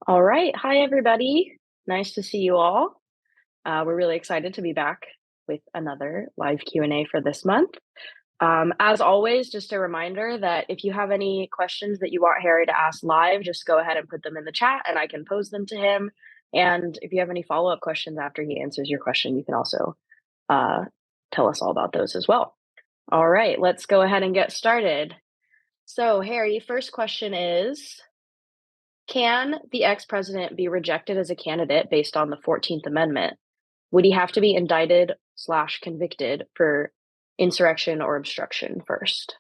All right. Hi, everybody. Nice to see you all. We're really excited to be back with another live Q&A for this month. As always, just a reminder that if you have any questions that you want Harry to ask live, just go ahead and put them in the chat and I can pose them to him. And if you have any follow-up questions after he answers your question, you can also uh, tell us all about those as well. All right, let's go ahead and get started. So, Harry, first question is, can the ex-president be rejected as a candidate based on the 14th Amendment? Would he have to be indicted slash convicted for insurrection or obstruction first?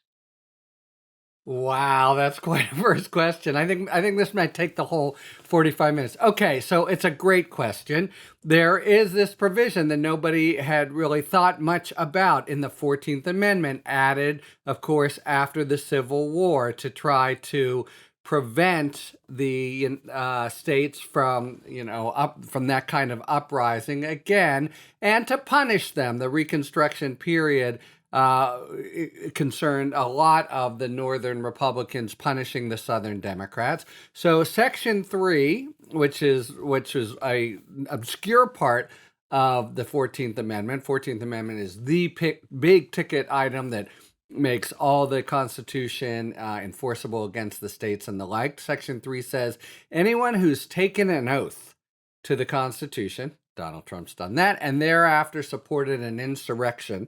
Wow, that's quite a first question. I think this might take the whole 45 minutes. Okay, so it's a great question. There is this provision that nobody had really thought much about in the 14th Amendment, added, of course, after the Civil War to try to prevent the states from, up from that kind of uprising again, and to punish them. The Reconstruction period it concerned a lot of the Northern Republicans punishing the Southern Democrats. So Section 3, which is a obscure part of the 14th Amendment. 14th Amendment is the big ticket item that makes all the Constitution enforceable against the states and the like. Section 3 says anyone who's taken an oath to the Constitution, Donald Trump's done that, and thereafter supported an insurrection,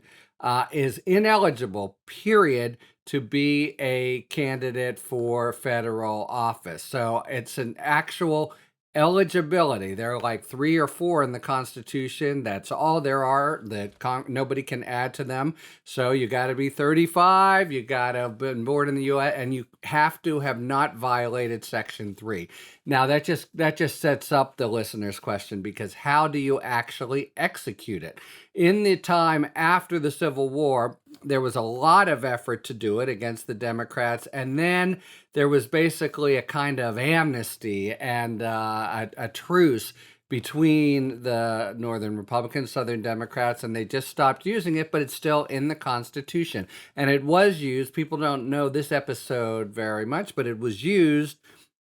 is ineligible, period, to be a candidate for federal office. So it's an actual eligibility. There are like three or four in the Constitution. That's all there are that nobody can add to them. So you got to be 35, you got to have been born in the U.S., and you have to have not violated Section 3. Now that just sets up the listener's question, because how do you actually execute it? In the time after the Civil War, there was a lot of effort to do it against the Democrats, and then there was basically a kind of amnesty and a truce between the Northern Republicans, Southern Democrats, and they just stopped using it, but it's still in the Constitution. And it was used, people don't know this episode very much, but it was used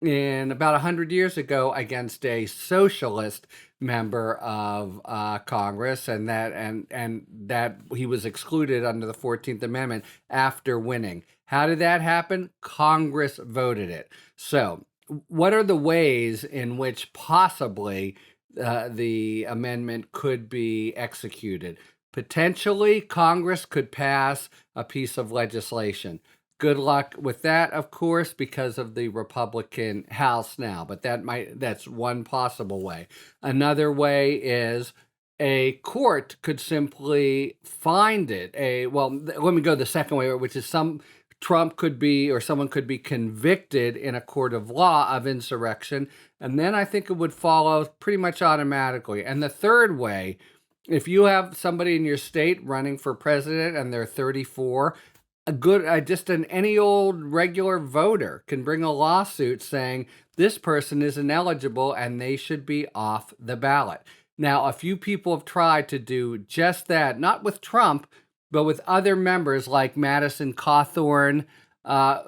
in about 100 years ago against a socialist member of Congress, and that he was excluded under the 14th Amendment after winning. How did that happen? Congress voted it. So, what are the ways in which possibly the amendment could be executed? Potentially, Congress could pass a piece of legislation. Good luck with that, of course, because of the Republican House now, but that's one possible way. Another way is a court could simply find it. Let me go the second way, which is Trump could be, or someone could be convicted in a court of law of insurrection, and then I think it would follow pretty much automatically. And the third way, if you have somebody in your state running for president and they're 34, any old regular voter can bring a lawsuit saying this person is ineligible and they should be off the ballot. Now, a few people have tried to do just that, not with Trump, but with other members like Madison Cawthorn, uh,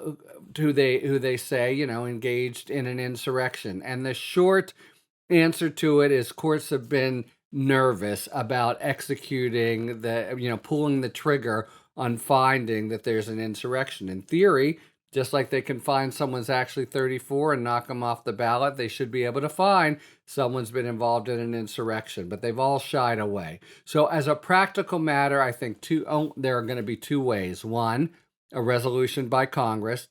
who they say, engaged in an insurrection. And the short answer to it is courts have been nervous about executing pulling the trigger on finding that there's an insurrection. In theory, just like they can find someone's actually 34 and knock them off the ballot, they should be able to find someone's been involved in an insurrection, but they've all shied away. So as a practical matter, I think there are going to be two ways. One, a resolution by Congress.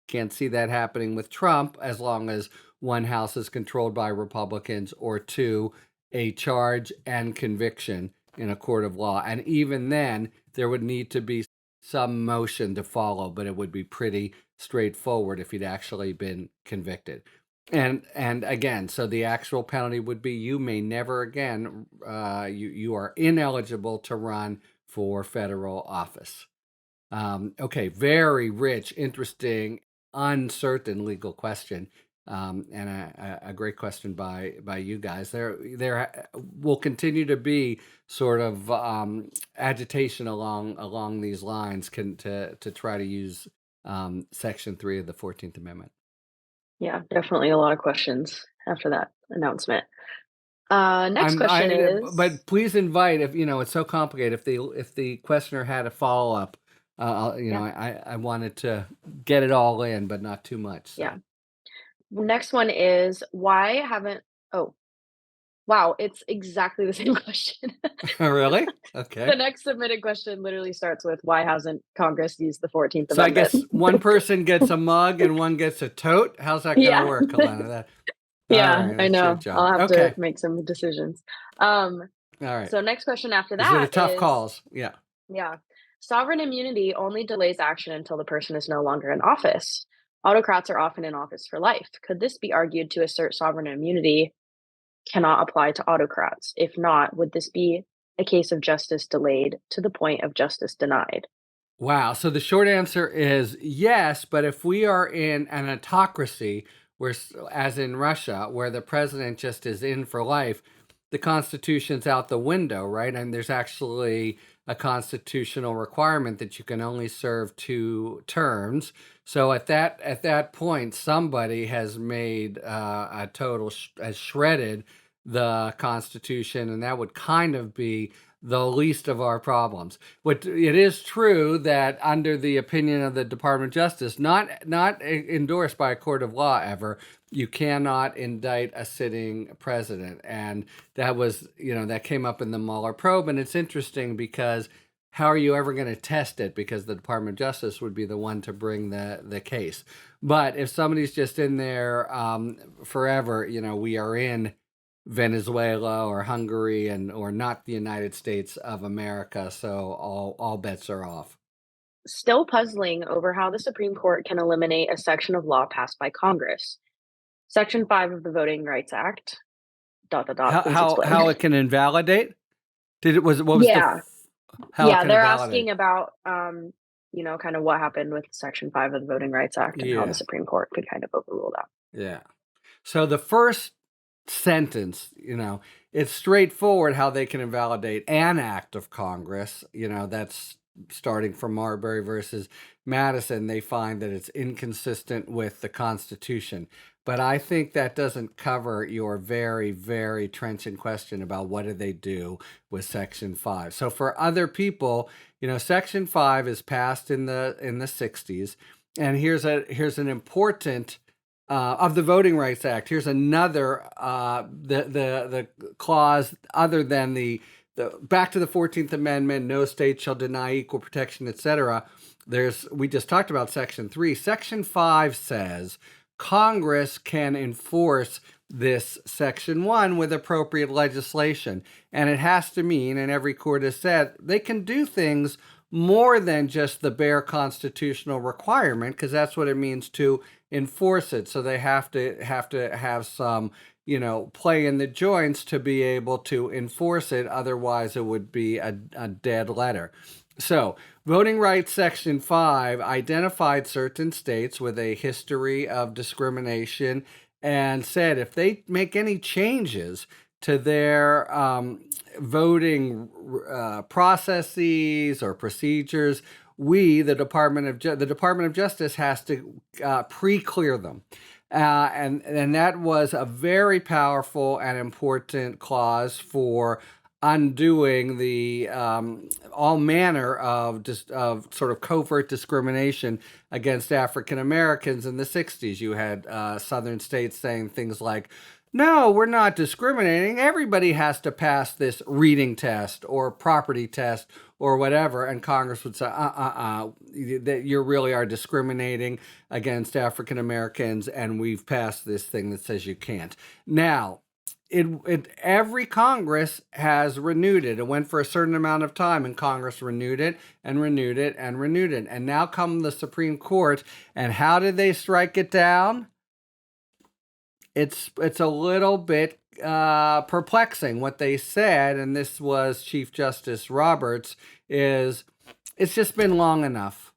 Can't see that happening with Trump as long as one house is controlled by Republicans, or two, a charge and conviction in a court of law. And even then, there would need to be some motion to follow, but it would be pretty straightforward if he'd actually been convicted. And again, so the actual penalty would be you may never again, you are ineligible to run for federal office. Okay, very rich, interesting, uncertain legal question, and a great question by you guys. There will continue to be sort of agitation along these lines to try to use Section 3 of the 14th Amendment. Yeah, definitely a lot of questions after that announcement. Next I'm question I is, but please invite, if it's so complicated, if the questioner had a follow-up, yeah, I wanted to get it all in, but not too much. yeah. So Next one is, why haven't oh, wow, it's exactly the same question. really? The Okay. next submitted question literally starts with, "Why hasn't Congress used the 14th So I Amendment?" guess one person gets a mug and one gets a tote. How's that going to Yeah. work, Elena? That all Yeah, right, I that's your know. job. I'll have to Okay. make some decisions. Um, All right. so next question after These are the that tough is, calls. Yeah. yeah, sovereign immunity only delays action until the person is no longer in office. Autocrats are often in office for life. Could this be argued to assert sovereign immunity cannot apply to autocrats? If not, would this be a case of justice delayed to the point of justice denied? Wow. So the short answer is yes, but if we are in an autocracy, where, as in Russia, where the president just is in for life, the Constitution's out the window, right? And there's actually a constitutional requirement that you can only serve 2 terms. So at that point, somebody has made a total has shredded the Constitution, and that would kind of be the least of our problems. What it is true that under the opinion of the Department of Justice, not endorsed by a court of law ever, you cannot indict a sitting president, and that was that came up in the Mueller probe, and it's interesting because how are you ever going to test it? Because the Department of Justice would be the one to bring the case. But if somebody's just in there forever, we are in Venezuela or Hungary and or not the United States of America, so all bets are off. Still puzzling over how the Supreme Court can eliminate a section of law passed by Congress. Section 5 of the Voting Rights Act, dot, dot, dot, How please how explain. how it can invalidate? Did it was what was the Yeah. how it Yeah, can they're invalidate? asking about, kind of what happened with Section 5 of the Voting Rights Act and how the Yeah, Supreme Court could kind of overrule that. yeah. So the first sentence, it's straightforward how they can invalidate an act of Congress. That's starting from Marbury versus Madison. They find that it's inconsistent with the Constitution. But I think that doesn't cover your very, very trenchant question about what do they do with Section 5. So for other people, Section 5 is passed in the 60s. And here's an important of the Voting Rights Act. Here's another the clause other than the back to the 14th Amendment. No state shall deny equal protection, etc. We just talked about Section 3. Section 5 says Congress can enforce this Section 1 with appropriate legislation, and it has to mean, and every court has said, they can do things more than just the bare constitutional requirement, because that's what it means to enforce it. So they have some play in the joints to be able to enforce it. Otherwise, it would be a dead letter. So, Voting Rights Section 5 identified certain states with a history of discrimination and said if they make any changes to their voting processes or procedures, the Department of Justice has to pre-clear them. And that was a very powerful and important clause for undoing the all manner of sort of covert discrimination against African Americans in the 60s. You had southern states saying things like, no, we're not discriminating. Everybody has to pass this reading test or property test or whatever. And Congress would say, that you really are discriminating against African Americans, and we've passed this thing that says you can't. Now, every Congress has renewed it. It went for a certain amount of time, and Congress renewed it and renewed it and renewed it. And now come the Supreme Court, and how did they strike it down? It's a little bit perplexing what they said, and this was Chief Justice Roberts, is it's just been long enough.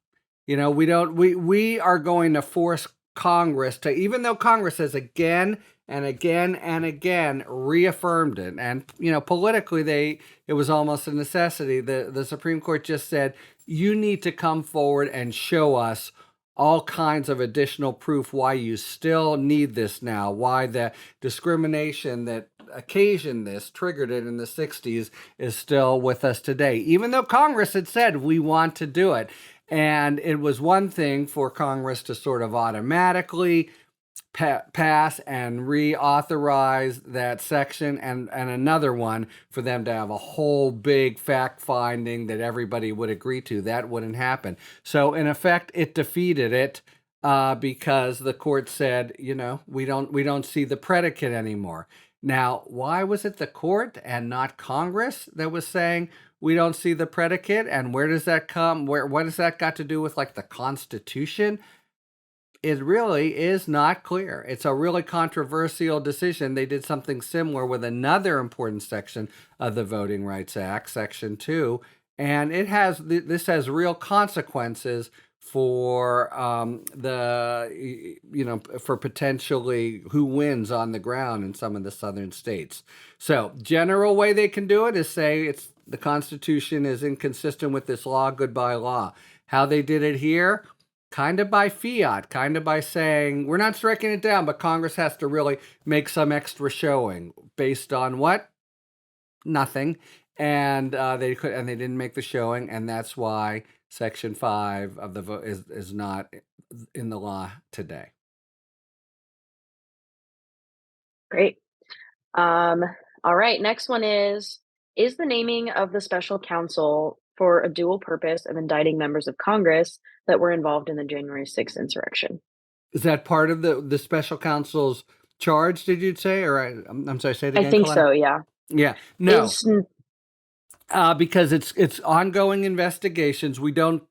We are going to force Congress to, even though Congress has again and again and again reaffirmed it, and politically it was almost a necessity. The Supreme Court just said, you need to come forward and show us all kinds of additional proof why you still need this now, why the discrimination that occasioned this, triggered it in the 60s, is still with us today, even though Congress had said we want to do it. And it was one thing for Congress to sort of automatically pass and reauthorize that section, and another one for them to have a whole big fact finding that everybody would agree to. That wouldn't happen. So in effect, it defeated it because the court said, we don't see the predicate anymore. Now, why was it the court and not Congress that was saying we don't see the predicate? And where does that come? What does that got to do with like the Constitution? It really is not clear. It's a really controversial decision. They did something similar with another important section of the Voting Rights Act, Section 2, and this has real consequences for for potentially who wins on the ground in some of the southern states. So, general way they can do it is say the Constitution is inconsistent with this law, goodbye law. How they did it here, kind of by fiat, kind of by saying, we're not striking it down, but Congress has to really make some extra showing based on what? Nothing. And they didn't make the showing, and that's why Section 5 of the vote is not in the law today. Great. All right, next one is the naming of the special counsel for a dual purpose of indicting members of Congress that were involved in the January 6th insurrection? Is that part of the special counsel's charge, did you say? Or I'm sorry, say it I again, think Coletta? so, yeah. Yeah. No. Is Because it's ongoing investigations. We don't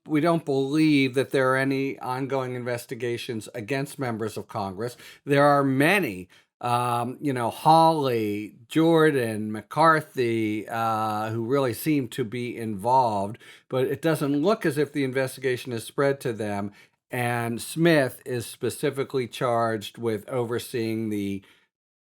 believe that there are any ongoing investigations against members of Congress. There are many, Hawley, Jordan, McCarthy, who really seem to be involved, but it doesn't look as if the investigation has spread to them. And Smith is specifically charged with overseeing the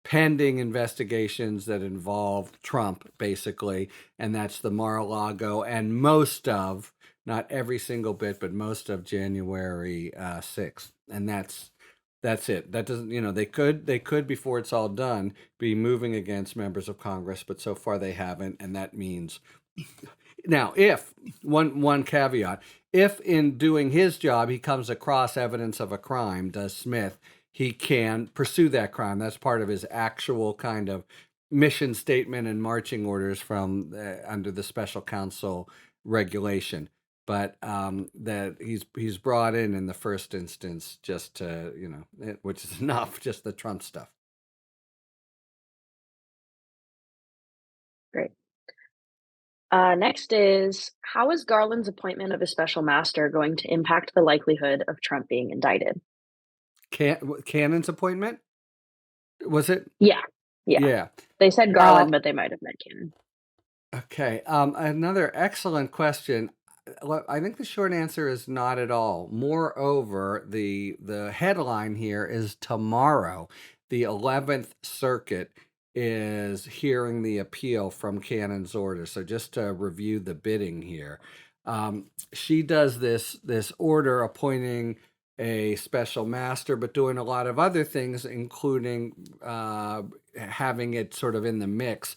pending investigations that involve Trump, basically, and that's the Mar-a-Lago and not every single bit, but most of January 6th, and that's it. That doesn't, they could before it's all done be moving against members of Congress, but so far they haven't, and that means now if one caveat, if in doing his job he comes across evidence of a crime, does Smith, he can pursue that crime. That's part of his actual kind of mission statement and marching orders from under the special counsel regulation. But that he's brought in the first instance just to, which is enough, just the Trump stuff. great. Next is, how is Garland's appointment of a special master going to impact the likelihood of Trump being indicted? Cannon's appointment? Was it? Yeah, yeah. Yeah. They said Uh, Garland, but they might have meant Cannon. okay. Another excellent question. Well, I think the short answer is not at all. Moreover, the headline here is tomorrow. The 11th Circuit is hearing the appeal from Cannon's order. So just to review the bidding here, she does this order appointing a special master, but doing a lot of other things, including having it sort of in the mix,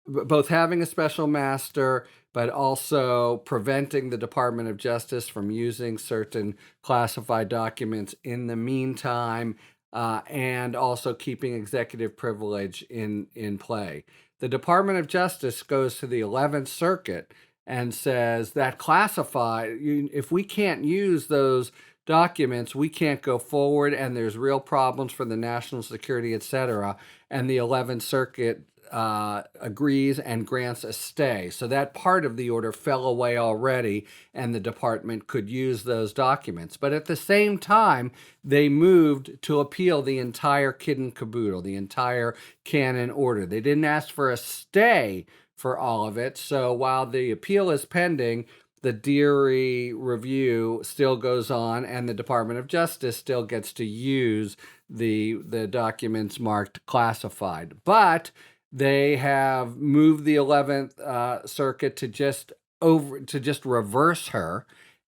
both having a special master, but also preventing the Department of Justice from using certain classified documents in the meantime, and also keeping executive privilege in play. The Department of Justice goes to the 11th Circuit and says that if we can't use those documents, we can't go forward, and there's real problems for the national security, etc. And the 11th Circuit agrees and grants a stay. So that part of the order fell away already, and the department could use those documents. But at the same time, they moved to appeal the entire kit and caboodle, the entire Cannon order. They didn't ask for a stay for all of it. So while the appeal is pending, the Deary review still goes on, and the Department of Justice still gets to use the documents marked classified. But they have moved the 11th Circuit to just reverse her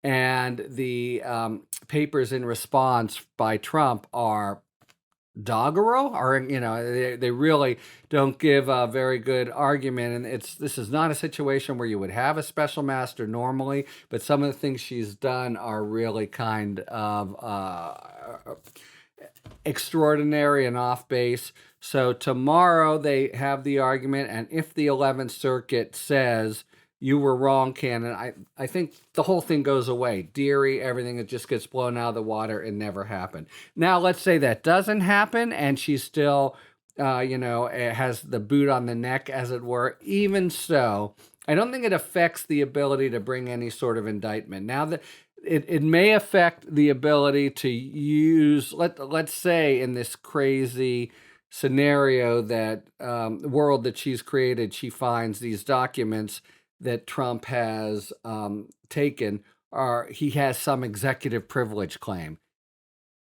and the papers in response by Trump are doggerel, or they really don't give a very good argument. And this is not a situation where you would have a special master normally, but some of the things she's done are really kind of extraordinary and off base. So tomorrow they have the argument, and if the 11th Circuit says you were wrong, Cannon, I think the whole thing goes away. Deary, everything, it just gets blown out of the water. It never happened. Now, let's say that doesn't happen, and she still, has the boot on the neck, as it were. Even so, I don't think it affects the ability to bring any sort of indictment. Now that it may affect the ability to use, let's say in this crazy scenario that world that she's created, she finds these documents that Trump has taken, or he has some executive privilege claim.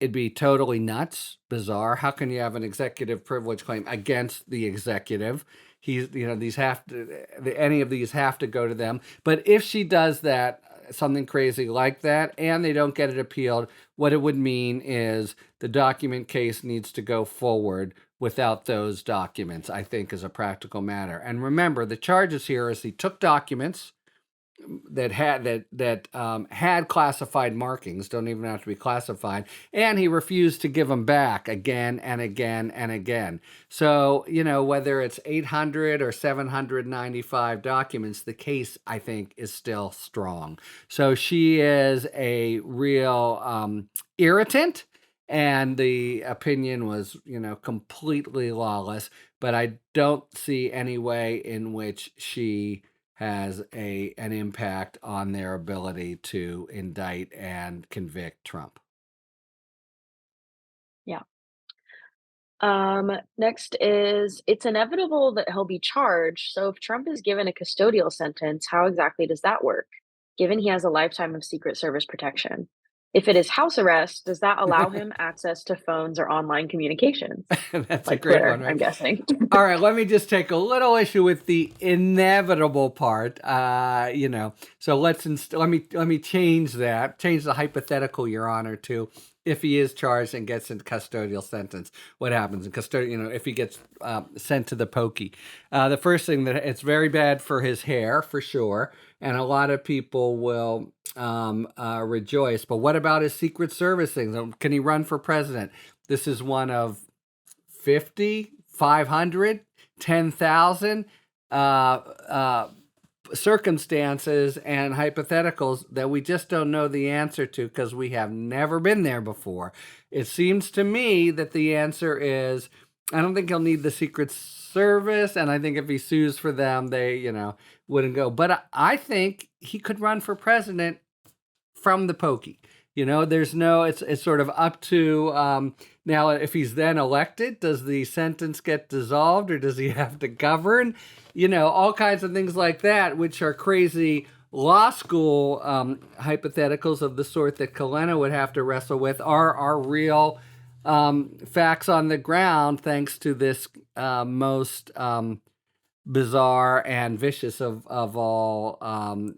It'd be totally nuts, bizarre. How can you have an executive privilege claim against the executive? These have to, any of these have to go to them. But if she does that, something crazy like that, and they don't get it appealed, what it would mean is the document case needs to go forward without those documents, I think, is a practical matter. And remember, the charges here is he took documents that had classified markings, don't even have to be classified, and he refused to give them back again and again and again. So, whether it's 800 or 795 documents, the case, I think, is still strong. So she is a real irritant, and the opinion was, completely lawless, but I don't see any way in which she has an impact on their ability to indict and convict Trump. Yeah. Next is it's inevitable that he'll be charged. So if Trump is given a custodial sentence, how exactly does that work, given he has a lifetime of Secret Service protection? If it is house arrest, does that allow him access to phones or online communications? That's a Like great one, Twitter, I'm right? guessing. All right, let me just take a little issue with the inevitable part. So let me change that, change the hypothetical, Your Honor, to if he is charged and gets a custodial sentence, what happens in custodial? If he gets sent to the pokey, the first thing, that it's very bad for his hair, for sure, and a lot of people will rejoice. But what about his Secret Service things? Can he run for president? This is one of 50, 500, 10,000 circumstances and hypotheticals that we just don't know the answer to because we have never been there before. It seems to me that the answer is, I don't think he'll need the Secret Service, and I think if he sues for them, they, wouldn't go. But I think he could run for president from the pokey. There's no, it's sort of up to, now if he's then elected, does the sentence get dissolved, or does he have to govern? All kinds of things like that, which are crazy law school hypotheticals of the sort that Kalena would have to wrestle with, are real facts on the ground, thanks to this most bizarre and vicious of all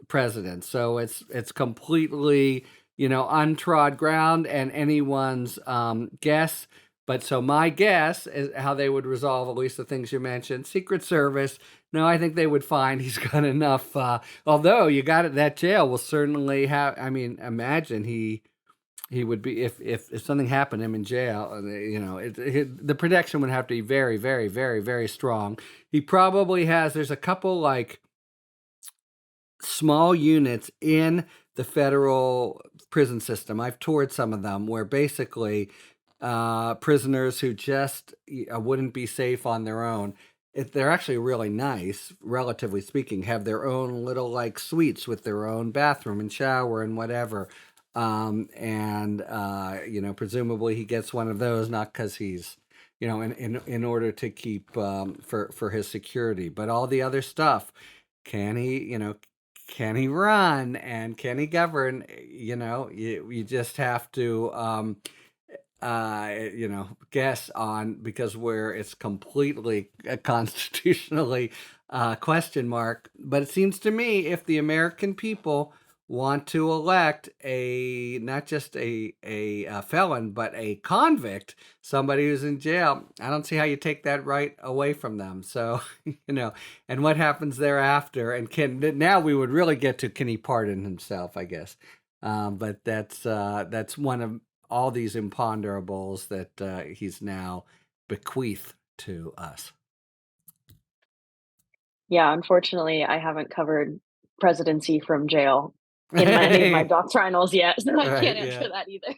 presidents. So it's completely, untrod ground and anyone's guess. But so my guess is how they would resolve at least the things you mentioned. Secret Service, no, I think they would find he's got enough. Although you got it, that jail will certainly have. I mean, imagine he would be, if something happened to him in jail, the protection would have to be very, very, very, very strong. He probably has. There's a couple like small units in the federal prison system. I've toured some of them where basically prisoners who just wouldn't be safe on their own. They're actually really nice, relatively speaking, have their own little like suites with their own bathroom and shower and whatever. Presumably he gets one of those, not because he's, in order to keep for his security, but all the other stuff. Can he run and can he govern? You just have to guess on, because it's completely constitutionally question mark. But it seems to me if the American people want to elect a not just a felon, but a convict, somebody who's in jail. I don't see how you take that right away from them. So, and what happens thereafter? And now we would really get to, can he pardon himself? I guess, but that's one of all these imponderables that he's now bequeathed to us. Yeah, unfortunately, I haven't covered presidency from jail in any of my Right. doctrinals yet, so I can't Yeah. answer that either.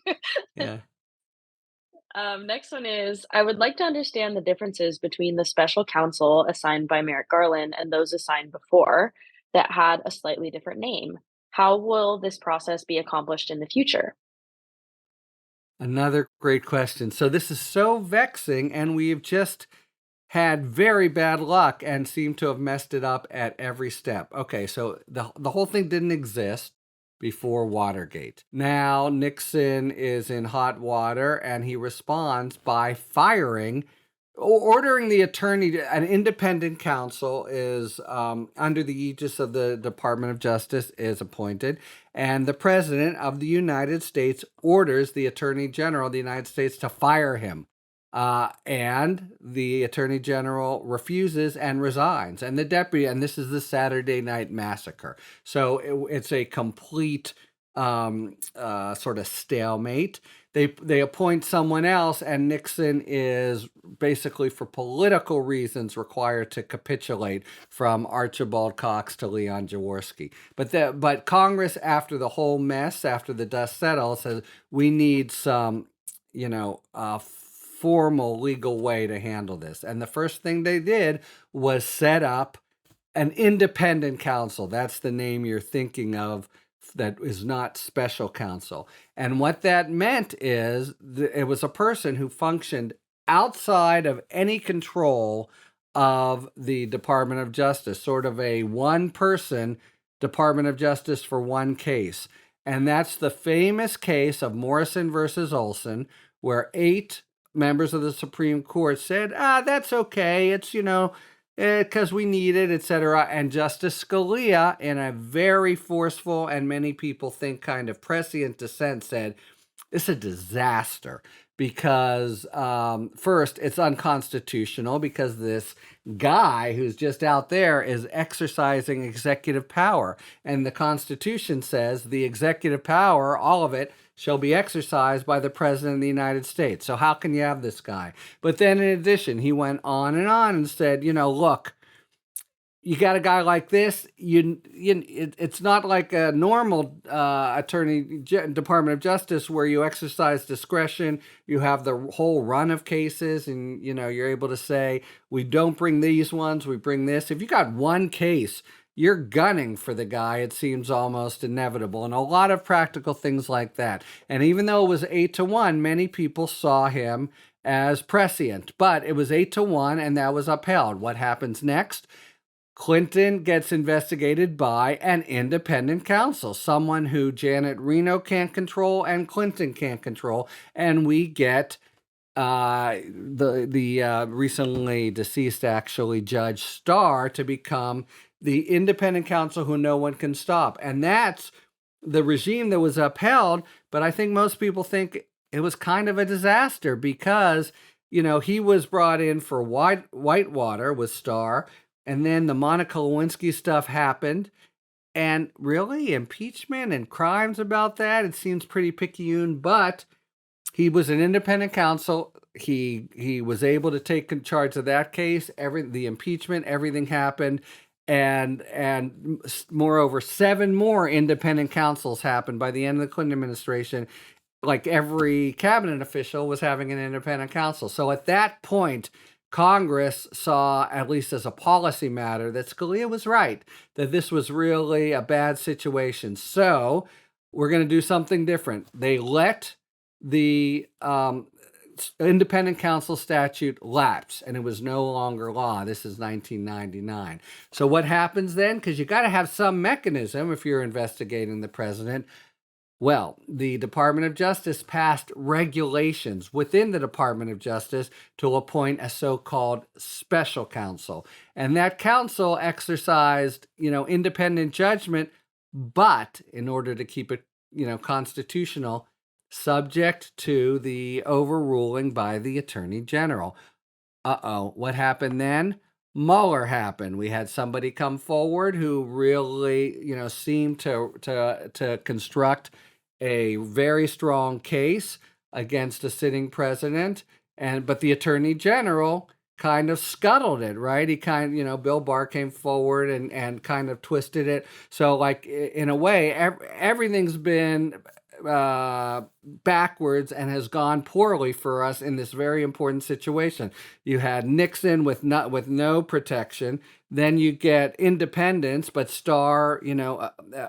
Yeah. Next one is, I would like to understand the differences between the special counsel assigned by Merrick Garland and those assigned before that had a slightly different name. How will this process be accomplished in the future? Another great question. So this is so vexing, and we've just had very bad luck and seem to have messed it up at every step. Okay, so the whole thing didn't exist before Watergate. Now Nixon is in hot water and he responds by firing ordering the attorney. An independent counsel is under the aegis of the Department of Justice is appointed, and the president of the United States orders the attorney general of the United States to fire him. And the attorney general refuses and resigns. And the deputy, and this is the Saturday Night Massacre. So it's a complete sort of stalemate. They appoint someone else, and Nixon is basically, for political reasons, required to capitulate from Archibald Cox to Leon Jaworski. But Congress, after the whole mess, after the dust settles, says we need some, formal legal way to handle this. And the first thing they did was set up an independent counsel. That's the name you're thinking of, that is not special counsel. And what that meant is it was a person who functioned outside of any control of the Department of Justice, sort of a one person Department of Justice for one case. And that's the famous case of Morrison versus Olson, where 8 members of the Supreme Court said, that's okay. It's, because we need it, etc. And Justice Scalia, in a very forceful and many people think kind of prescient dissent, said, it's a disaster because, first, it's unconstitutional because this guy who's just out there is exercising executive power. And the Constitution says the executive power, all of it, shall be exercised by the President of the United States. So how can you have this guy? But then in addition, he went on and said, look, you got a guy like this, it's not like a normal Department of Justice where you exercise discretion, you have the whole run of cases, and you're able to say, we don't bring these ones, we bring this. If you got one case, you're gunning for the guy. It seems almost inevitable, and a lot of practical things like that. And even though it was 8-1, many people saw him as prescient, but it was 8-1, and that was upheld. What happens next? Clinton gets investigated by an independent counsel, someone who Janet Reno can't control and Clinton can't control, and we get the recently deceased, actually, Judge Starr to become the independent counsel who no one can stop. And that's the regime that was upheld, but I think most people think it was kind of a disaster because, he was brought in for Whitewater with Starr, and then the Monica Lewinsky stuff happened. And really, impeachment and crimes about that, it seems pretty picayune, but he was an independent counsel. He was able to take charge of that case. The impeachment, everything happened. And moreover, 7 more independent counsels happened by the end of the Clinton administration. Like every cabinet official was having an independent counsel. So at that point, Congress saw, at least as a policy matter, that Scalia was right, that this was really a bad situation. So we're going to do something different. They let the independent counsel statute lapse, and it was no longer law. This is 1999. So what happens then? Because you got to have some mechanism if you're investigating the president. Well, the Department of Justice passed regulations within the Department of Justice to appoint a so-called special counsel. And that counsel exercised, independent judgment but in order to keep it, constitutional, subject to the overruling by the attorney general. Uh-oh, what happened then? Mueller happened. We had somebody come forward who really, seemed to construct a very strong case against a sitting president, but the attorney general kind of scuttled it, right? He Bill Barr came forward and kind of twisted it. So, like, in a way, everything's been backwards and has gone poorly for us in this very important situation. You had Nixon with no protection. Then you get independence, but Starr,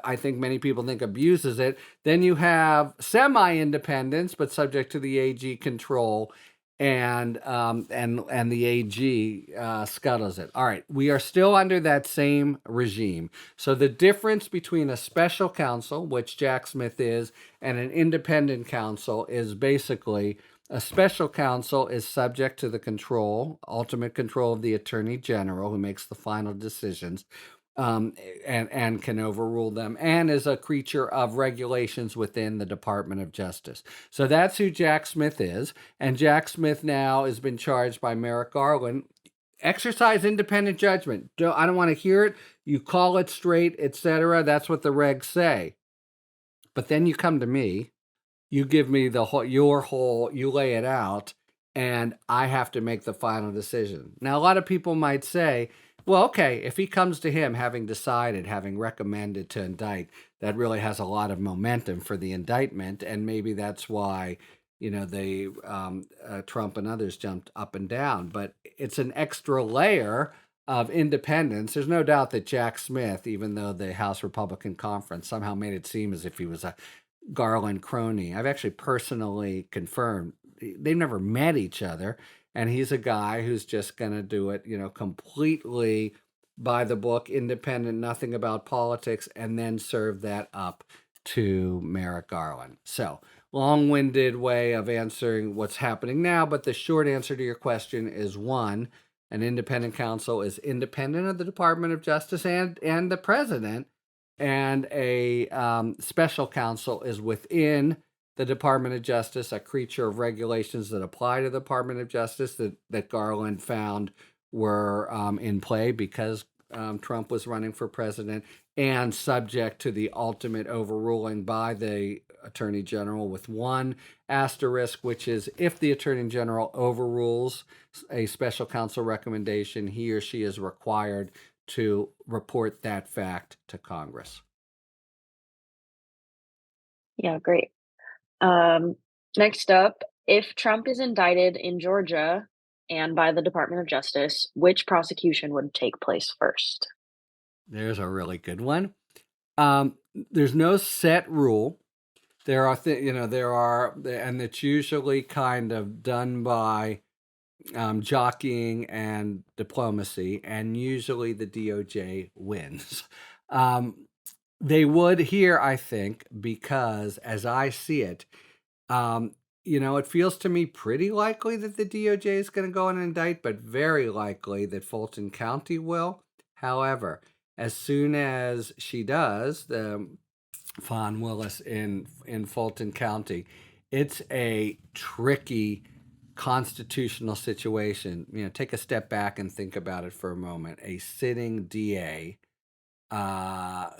I think many people think abuses it. Then you have semi-independence, but subject to the AG control, and the AG scuttles it. All right, we are still under that same regime. So the difference between a special counsel, which Jack Smith is, and an independent counsel is basically a special counsel is subject to the ultimate control of the attorney general, who makes the final decisions, and can overrule them, and is a creature of regulations within the Department of Justice. So that's who Jack Smith is. And Jack Smith now has been charged by Merrick Garland. Exercise independent judgment. I don't want to hear it. You call it straight, etc. That's what the regs say. But then you come to me, you give me you lay it out, and I have to make the final decision. Now, a lot of people might say, well, okay, if he comes to him having decided, having recommended to indict, that really has a lot of momentum for the indictment, and maybe that's why, Trump and others jumped up and down. But it's an extra layer of independence. There's no doubt that Jack Smith, even though the House Republican Conference somehow made it seem as if he was a Garland crony, I've actually personally confirmed they've never met each other, and he's a guy who's just going to do it, completely by the book, independent, nothing about politics, and then serve that up to Merrick Garland. So, long-winded way of answering what's happening now, but the short answer to your question is one, an independent counsel is independent of the Department of Justice and the president, and a special counsel is within the Department of Justice, a creature of regulations that apply to the Department of Justice that Garland found were in play because Trump was running for president, and subject to the ultimate overruling by the Attorney General, with one asterisk, which is if the Attorney General overrules a special counsel recommendation, he or she is required to report that fact to Congress. Yeah, great. Um, Next up, if Trump is indicted in Georgia and by the Department of Justice, which prosecution would take place first? There's a really good one. There's no set rule. There are, and it's usually kind of done by jockeying and diplomacy, and usually the DOJ wins. They would here, I think, because as I see it, it feels to me pretty likely that the DOJ is going to go and indict, but very likely that Fulton County will. However, as soon as she does, the Fawn Willis in Fulton County, it's a tricky constitutional situation. Take a step back and think about it for a moment. A sitting DA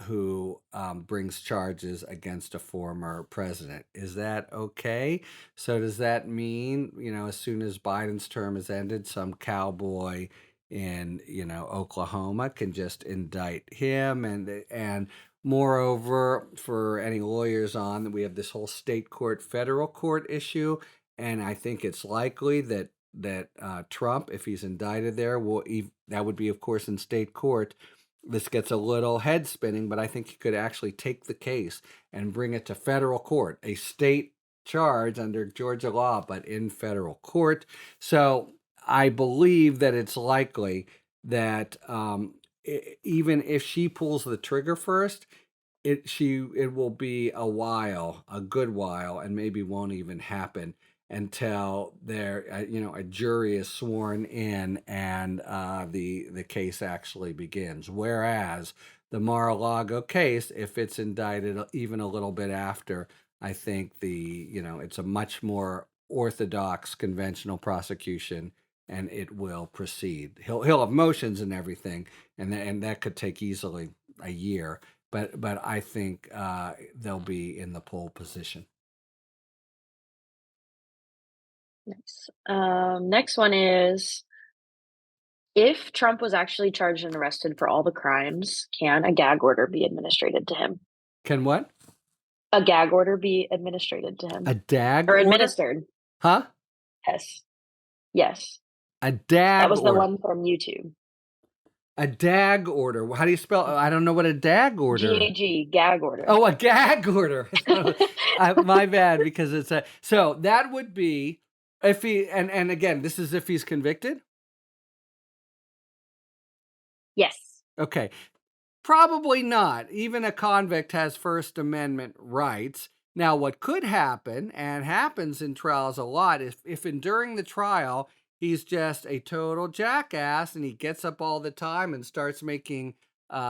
who brings charges against a former president. Is that okay? So does that mean, as soon as Biden's term is ended, some cowboy in, Oklahoma can just indict him? And moreover, for any lawyers on, we have this whole state court, federal court issue. And I think it's likely that Trump, if he's indicted there, that would be, of course, in state court. This gets a little head spinning, but I think he could actually take the case and bring it to federal court, a state charge under Georgia law, but in federal court. So I believe that it's likely that even if she pulls the trigger first, it will be a good while, and maybe won't even happen until a jury is sworn in and the case actually begins. Whereas the Mar-a-Lago case, if it's indicted even a little bit after, I think it's a much more orthodox conventional prosecution and it will proceed. He'll have motions and everything, and that could take easily a year. But I think they'll be in the pole position. Nice. Next one is, if Trump was actually charged and arrested for all the crimes, can a gag order be administered to him? Can what? A gag order be administered to A him? DAG Or order? administered. Huh? Yes. Yes. A That DAG was the order. one from YouTube. A DAG order. How do you spell? I don't know what a DAG order. GAG, gag order. Oh, a gag order. My bad, because it's a so that would be if he and again, this is if he's convicted. Yes. Okay. Probably not. Even a convict has First Amendment rights. Now, what could happen, and happens in trials a lot, if during the trial he's just a total jackass and he gets up all the time and starts making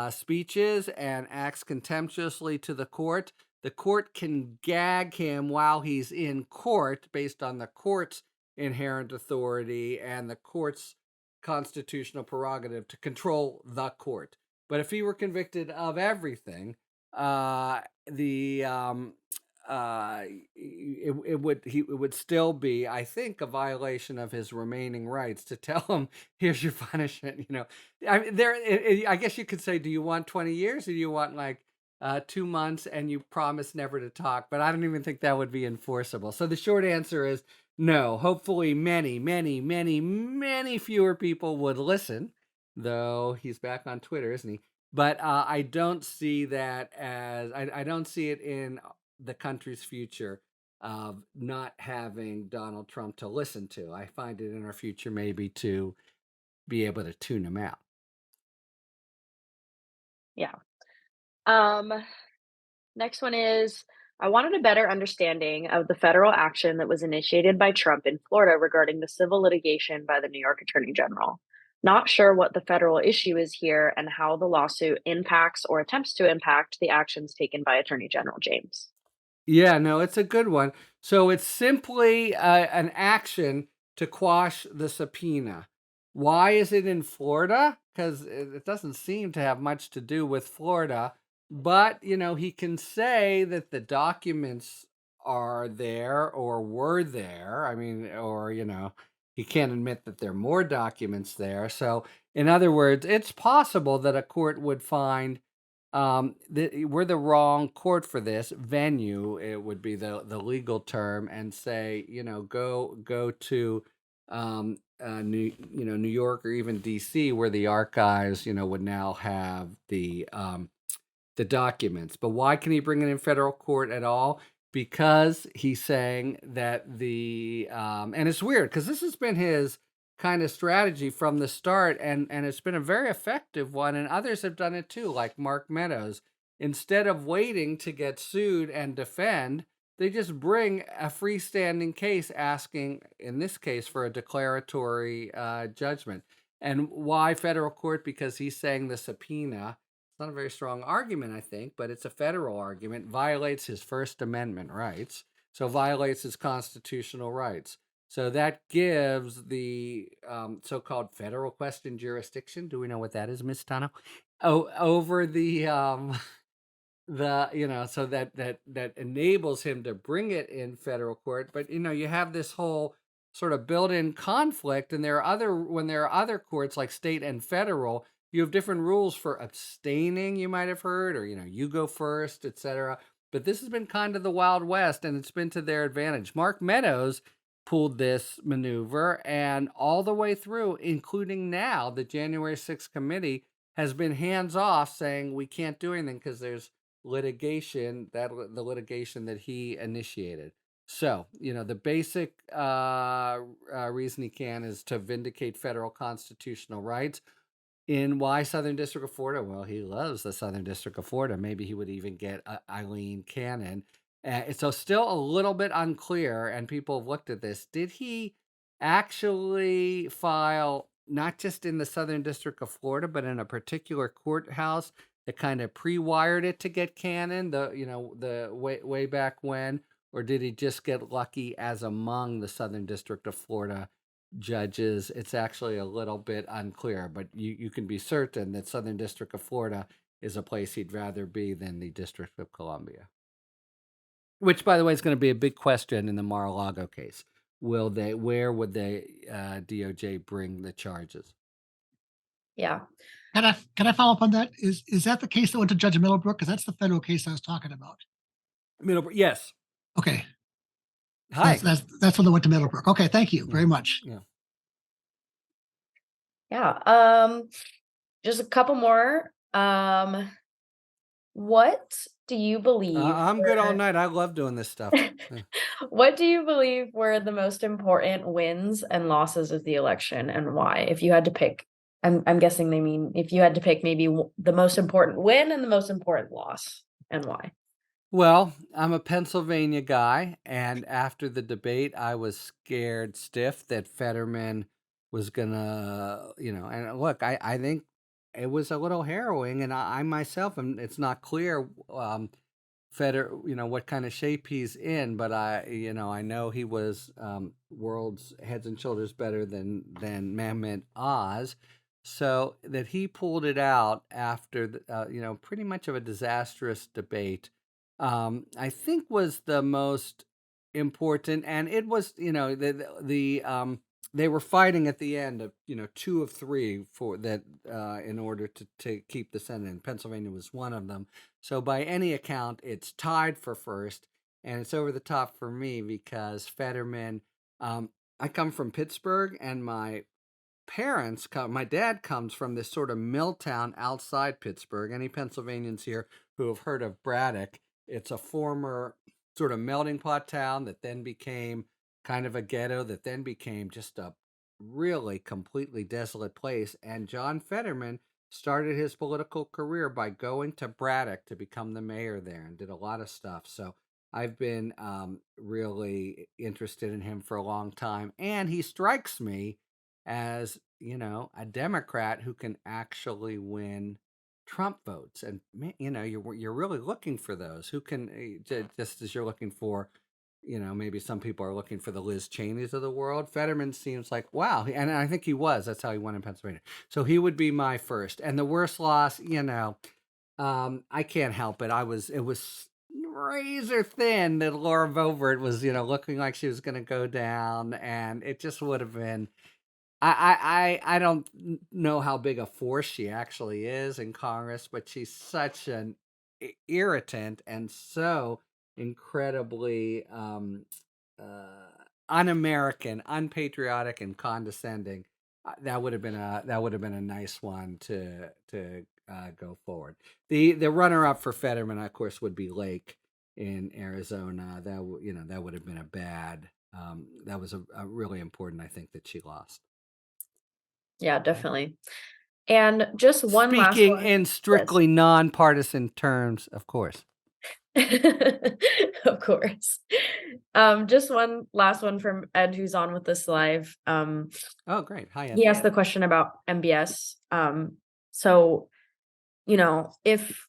speeches and acts contemptuously to the court can gag him while he's in court based on the court's inherent authority and the court's constitutional prerogative to control the court. But if he were convicted of everything, the it would still be, I think, a violation of his remaining rights to tell him, "Here's your punishment." I mean, I guess you could say, "Do you want 20 years, or do you want like 2 months, and you promise never to talk?" But I don't even think that would be enforceable. So the short answer is no. Hopefully, many, many, many, many fewer people would listen, though he's back on Twitter, isn't he? But I don't see that as I don't see it in the country's future of not having Donald Trump to listen to. I find it in our future maybe to be able to tune him out. Yeah. Um, Next one is, I wanted a better understanding of the federal action that was initiated by Trump in Florida regarding the civil litigation by the New York Attorney General. Not sure what the federal issue is here and how the lawsuit impacts or attempts to impact the actions taken by Attorney General James. Yeah, no, it's a good one. So it's simply an action to quash the subpoena. Why is it in Florida? Because it doesn't seem to have much to do with Florida. But, he can say that the documents are there or were there. I mean, or, he can't admit that there are more documents there. So, in other words, it's possible that a court would find we're the wrong court for this venue. It would be the legal term, and say, go to New York or even DC, where the archives, would now have the documents. But why can he bring it in federal court at all? Because he's saying that and it's weird because this has been his kind of strategy from the start, and it's been a very effective one, and others have done it too, like Mark Meadows. Instead of waiting to get sued and defend, they just bring a freestanding case asking, in this case, for a declaratory judgment. And why federal court? Because he's saying the subpoena, it's not a very strong argument, I think, but it's a federal argument, violates his First Amendment rights, so violates his constitutional rights. So that gives the so-called federal question jurisdiction. Do we know what that is, Miss Tano? Oh, over so that enables him to bring it in federal court. But you have this whole sort of built-in conflict, and when there are other courts like state and federal, you have different rules for abstaining, you might have heard, or you go first, etc. But this has been kind of the Wild West, and it's been to their advantage. Mark Meadows pulled this maneuver, and all the way through, including now, the January 6th committee has been hands off, saying we can't do anything because there's the litigation that he initiated. So, the basic reason he can is to vindicate federal constitutional rights. In why Southern District of Florida? Well, he loves the Southern District of Florida. Maybe he would even get Eileen Cannon. So still a little bit unclear, and people have looked at this. Did he actually file not just in the Southern District of Florida, but in a particular courthouse that kind of pre-wired it to get canon, the way back when, or did he just get lucky as among the Southern District of Florida judges? It's actually a little bit unclear, but you can be certain that Southern District of Florida is a place he'd rather be than the District of Columbia. Which, by the way, is going to be a big question in the Mar-a-Lago case. Where would they, DOJ bring the charges? Yeah. Can I follow up on that? Is that the case that went to Judge Middlebrook? Because that's the federal case I was talking about. Middlebrook, yes. Okay. So Hi. that's when they went to Middlebrook. Okay, thank you very Yeah. much. Yeah. Yeah. Just a couple more. What do you believe I'm good all were night. I love doing this stuff. Yeah. what do you believe were the most important wins and losses of the election, and why? If you had to pick, I'm guessing they mean if you had to pick maybe the most important win and the most important loss, and why? Well, I'm a Pennsylvania guy, and after the debate, I was scared stiff that Fetterman was gonna, and look, I think it was a little harrowing, and I myself, and it's not clear, Feder, what kind of shape he's in, but I know he was world's heads and shoulders better than Mehmet Oz. So that he pulled it out after pretty much of a disastrous debate, I think was the most important, and it was they were fighting at the end of 2 of 3 for that in order to keep the Senate, and Pennsylvania was one of them. So by any account, it's tied for first, and it's over the top for me because Fetterman. I come from Pittsburgh, and my my dad comes from this sort of mill town outside Pittsburgh. Any Pennsylvanians here who have heard of Braddock? It's a former sort of melting pot town that then became kind of a ghetto, that then became just a really completely desolate place. And John Fetterman started his political career by going to Braddock to become the mayor there, and did a lot of stuff. So I've been really interested in him for a long time. And he strikes me as, a Democrat who can actually win Trump votes. And, you're really looking for those who can, just as you're looking for, maybe some people are looking for the Liz Cheneys of the world. Fetterman seems like, wow. And I think he was. That's how he won in Pennsylvania. So he would be my first. And the worst loss, I can't help it. It was razor thin that Laura Boebert was, looking like she was going to go down. And it just would have been, I don't know how big a force she actually is in Congress, but she's such an irritant and so incredibly un-American, unpatriotic, and condescending. That would have been a nice one to go forward. The runner-up for Fetterman, of course, would be Lake in Arizona. That would have been a bad. That was a really important. I think that she lost. Yeah, definitely. And just one last Speaking one. in strictly nonpartisan terms, of course. Of course. Just one last one from Ed, who's on with us live. Oh, great. Hi, Ed. He asked the question about MBS. So, if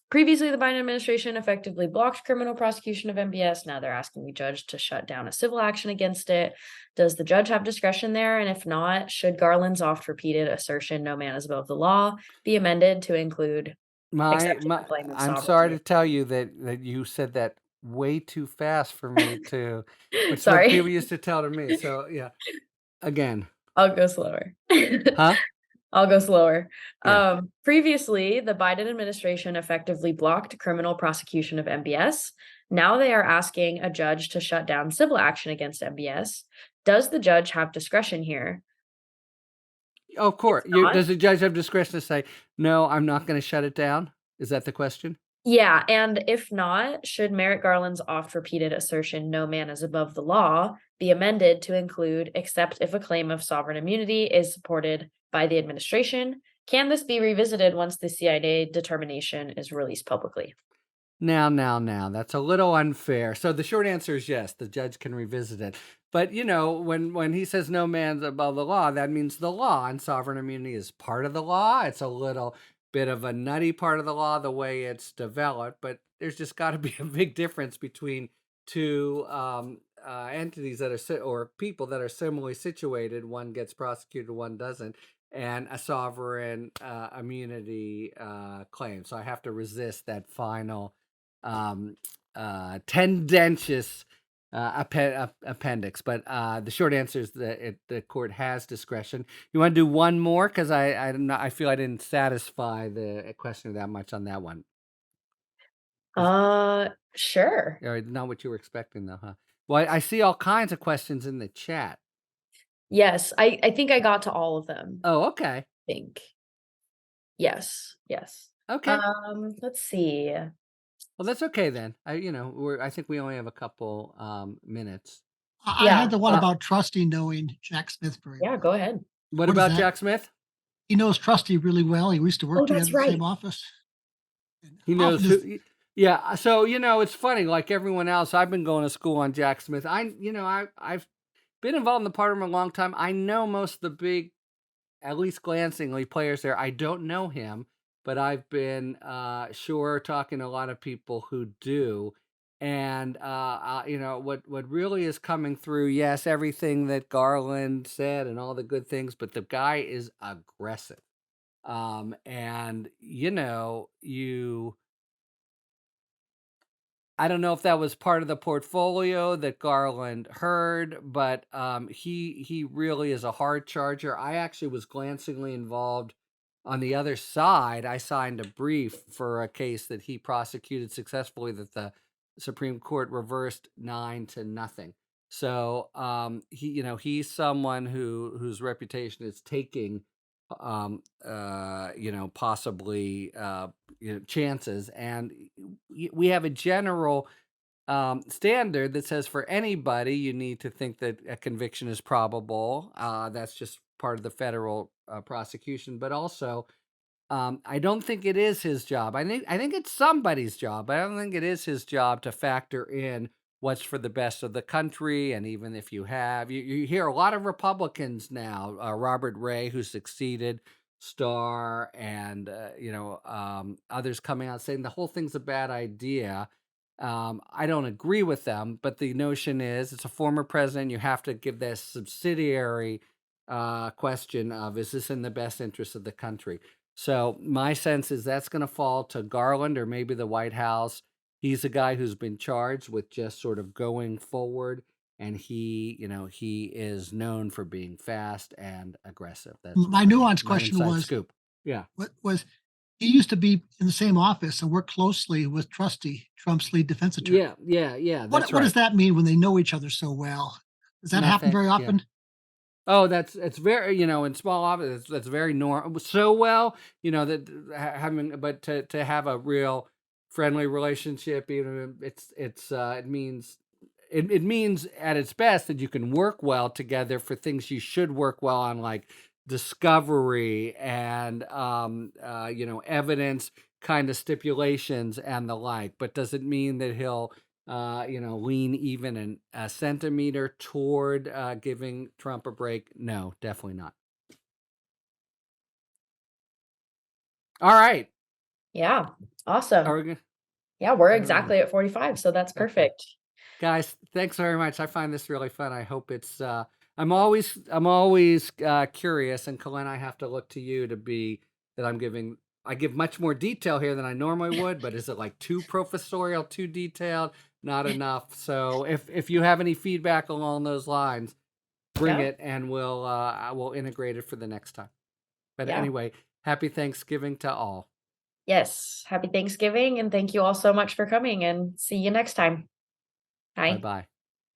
previously the Biden administration effectively blocked criminal prosecution of MBS, now they're asking the judge to shut down a civil action against it. Does the judge have discretion there? And if not, should Garland's oft repeated assertion, "No man is above the law," be amended to include I'm sorry to tell you that you said that way too fast for me to, which what people used to tell to me. So yeah, again. I'll go slower. Huh? I'll go slower. Yeah. Previously, the Biden administration effectively blocked criminal prosecution of MBS. Now they are asking a judge to shut down civil action against MBS. Does the judge have discretion here? Of course. Does the judge have discretion to say, no, I'm not going to shut it down? Is that the question? Yeah, and if not, should Merrick Garland's oft-repeated assertion, "No man is above the law," be amended to include, except if a claim of sovereign immunity is supported by the administration? Can this be revisited once the CIA determination is released publicly? Now, that's a little unfair. So the short answer is yes, the judge can revisit it. But, when he says no man's above the law, that means the law, and sovereign immunity is part of the law. It's a little, bit of a nutty part of the law the way it's developed, but there's just got to be a big difference between two entities that are or people that are similarly situated. One gets prosecuted, one doesn't, and a sovereign immunity claim. So I have to resist that final um, tendentious appendix. But the short answer is that the court has discretion. You want to do one more, because I feel I didn't satisfy the question that much on that one. Sure. Not what you were expecting, though, huh? Well, I see all kinds of questions in the chat. Yes, I think I got to all of them. Oh, okay. I think. Yes. Okay. Let's see. Well, that's okay then. I think we only have a couple minutes. I Yeah, had the one about Trusty knowing Jack Smith very Yeah, well. go ahead. What What is about that? Jack Smith? He knows Trusty really well. He used to work Oh, together that's in the same right. office. And He how knows often does- who. Yeah. So it's funny. Like everyone else, I've been going to school on Jack Smith. I've been involved in the party a long time. I know most of the big, at least glancingly, players there. I don't know him, but I've been sure talking to a lot of people who do. And what really is coming through, yes, everything that Garland said and all the good things, but the guy is aggressive. And I don't know if that was part of the portfolio that Garland heard, but he really is a hard charger. I actually was glancingly involved on the other side. I signed a brief for a case that he prosecuted successfully that the Supreme Court reversed 9-0. So he's someone whose reputation is taking possibly chances, and we have a general standard that says for anybody you need to think that a conviction is probable. That's just part of the federal prosecution, but also I don't think it is his job. I think it's somebody's job, but I don't think it is his job to factor in what's for the best of the country. And even if you hear a lot of Republicans now, Robert Ray, who succeeded Starr, and others coming out saying the whole thing's a bad idea. I don't agree with them, but the notion is it's a former president. You have to give this subsidiary question of, is this in the best interest of the country? So my sense is that's going to fall to Garland or maybe the White House. He's a guy who's been charged with just sort of going forward, and he is known for being fast and aggressive. That's My nuanced my question inside was, scoop. Yeah. was he used to be in the same office and work closely with Trusty, Trump's lead defense attorney. Yeah. What That's what right. does that mean when they know each other so well? Does that happen Nothing, very yeah. often? Oh, it's very, in small office, that's very normal. So well, that having, but to have a real friendly relationship, it means it means at its best that you can work well together for things you should work well on, like discovery and evidence kind of stipulations and the like. But does it mean that he'll lean even a centimeter toward giving Trump a break? No, definitely not. All right. Yeah, awesome. Are we good? Yeah, we're All exactly right. at 45, so that's Okay. perfect. Guys, thanks very much. I find this really fun. I hope it's I'm always curious, and Colin, I have to look to you to be that I give much more detail here than I normally would, but is it like too professorial, too detailed, not enough? So if you have any feedback along those lines, bring Yeah. it, and we'll integrate it for the next time. But Yeah. anyway, happy Thanksgiving to all. Yes, happy Thanksgiving, and thank you all so much for coming, and see you next time. Bye. Bye-bye.